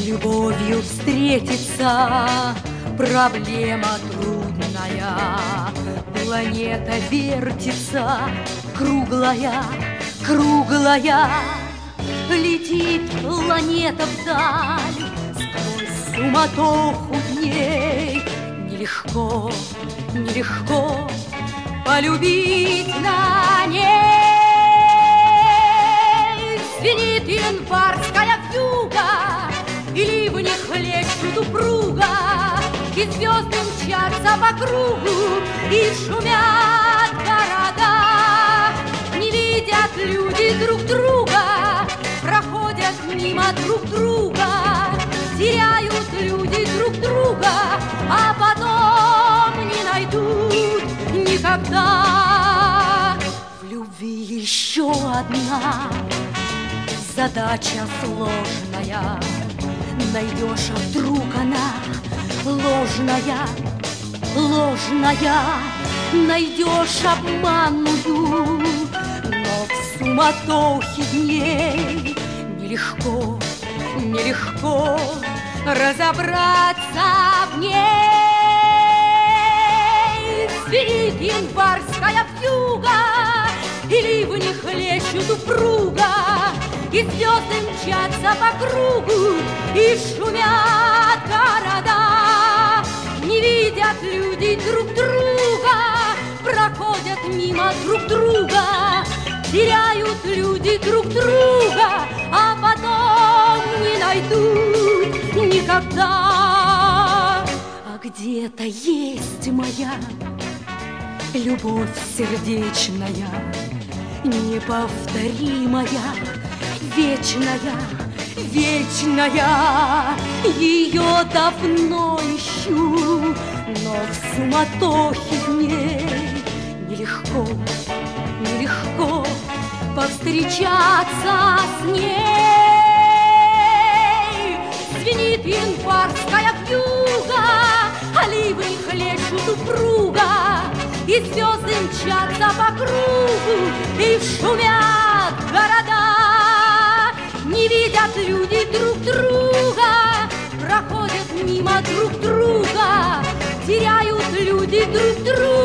любовью встретиться проблема трудная. Планета вертится, круглая, круглая. Летит планета вдаль сквозь суматоху дней. Нелегко, нелегко полюбить на ней. Звенит январская вьюга, и ливни хлещут упруга, и звезды мчатся по кругу, и шумят города. Не видят люди друг друга, проходят мимо друг друга, теряют люди друг друга, а потом не найдут никогда. В любви еще одна задача сложная. Найдешь, а вдруг она ложная, ложная. Найдешь обманную, но в суматохе дней нелегко, нелегко разобраться в ней. Звенит январская вьюга, и ливни хлещут упруга, и звезды мчатся по кругу, и шумят города. Не видят люди друг друга, проходят мимо друг друга, теряют люди друг друга, а потом не найдут никогда. А где-то есть моя любовь сердечная, неповторимая, вечная, вечная. Ее давно ищу, но в суматохе дней нелегко, нелегко повстречаться с ней. Звенит январская вьюга, а ливни хлещут упруга, и звезды мчатся по кругу, и шумят города. Не видят люди друг друга, проходят мимо друг друга, теряют люди друг друга.